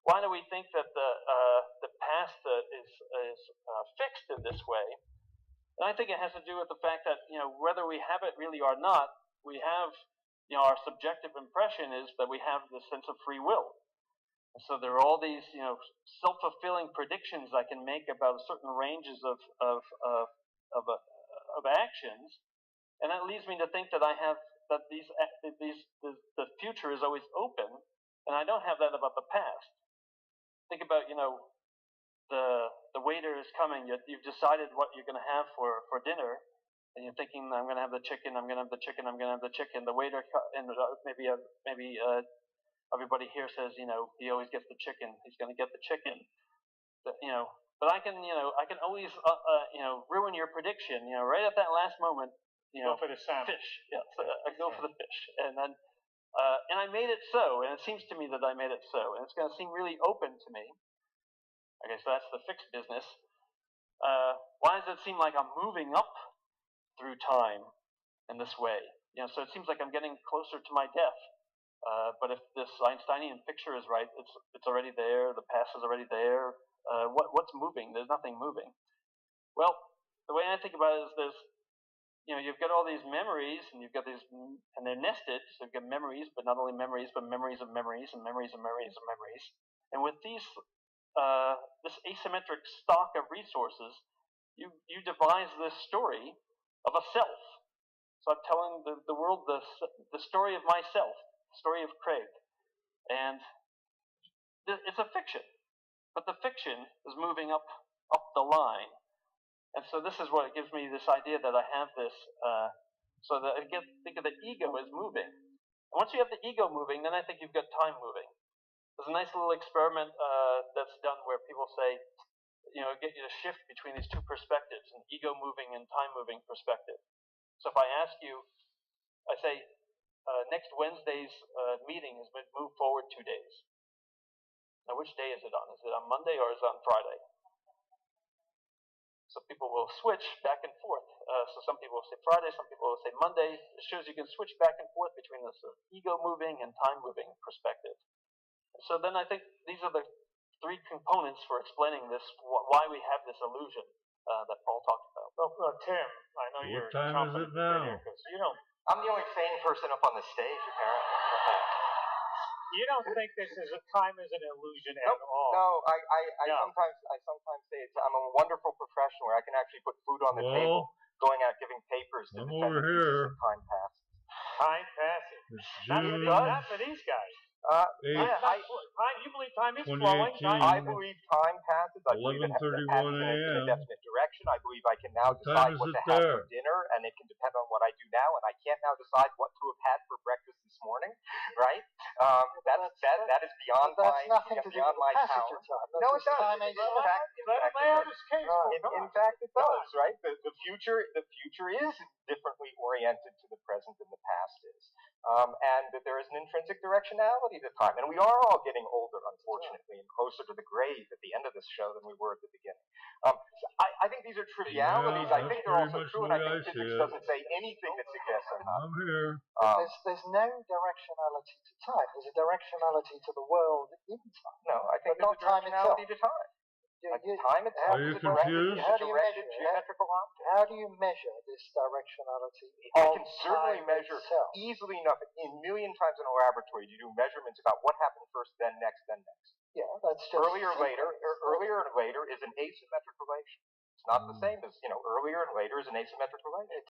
why do we think that the past is fixed in this way? And I think it has to do with the fact that whether we have it really or not, we have our subjective impression is that we have this sense of free will. And so there are all these self-fulfilling predictions I can make about certain ranges of actions, and that leads me to think that I have that the future is always open, and I don't have that about the past. Think about the waiter is coming. You've decided what you're going to have for dinner, and you're thinking, I'm going to have the chicken. I'm going to have the chicken. I'm going to have the chicken. The waiter and maybe everybody here says he always gets the chicken. He's going to get the chicken. But I can always ruin your prediction. Right at that last moment. Go for the salmon. Fish. Yeah, so I go for the fish, and then and I made it so, and it seems to me that I made it so, and it's going to seem really open to me. Okay, so that's the fixed business. Why does it seem like I'm moving up through time in this way? So it seems like I'm getting closer to my death. But if this Einsteinian picture is right, it's already there. The past is already there. What's moving? There's nothing moving. Well, the way I think about it is there's you've got all these memories, and you've got these, and they're nested. So you've got memories, but not only memories, but memories of memories, and memories of memories of memories. And with these, this asymmetric stock of resources, you devise this story of a self. So I'm telling the world the story of myself, the story of Craig, and it's a fiction, but the fiction is moving up the line. And so this is what it gives me this idea that I have this, so that I think of the ego as moving. And once you have the ego moving, then I think you've got time moving. There's a nice little experiment that's done where people say, get you to shift between these two perspectives, an ego moving and time moving perspective. So if I ask you, I say, next Wednesday's meeting has been moved forward 2 days. Now which day is it on? Is it on Monday or is it on Friday? So people will switch back and forth. So some people will say Friday, some people will say Monday. It shows you can switch back and forth between this ego moving and time moving perspective. So then I think these are the three components for explaining this, why we have this illusion that Paul talked about. Well, Tim, I know you're time is it now? I'm the only sane person up on the stage, apparently. You don't think this is time is an illusion at all? No, I sometimes say I'm a wonderful professional where I can actually put food on the table, going out giving papers to defend the thesis of time passes. Time passes. Not for these guys. You believe time is flowing. I believe time passes. I believe it passes in a definite direction. I believe I can now decide what to have for dinner, and it can depend on what I do now. And I can't now decide what to have had for breakfast this morning, right? That is beyond my power. No, it does. In fact, it does. Right? The future is differently oriented to the present than the past is, and that there is an intrinsic directionality to time. And we are all getting older, unfortunately, and closer to the grave at the end of this show than we were at the beginning. So I think these are trivialities. I think they're also true, and I think physics doesn't say anything that suggests they're not. I'm here. There's no directionality to time. There's a directionality to the world in time. No, I think there's a directionality to time. Time itself are you confused? How do you measure this directionality? I can certainly measure easily enough in a million times in a laboratory to do measurements about what happened first, then next, then next. Yeah, that's just earlier and later is an asymmetric relation. It's not the same as earlier and later is an asymmetric relation.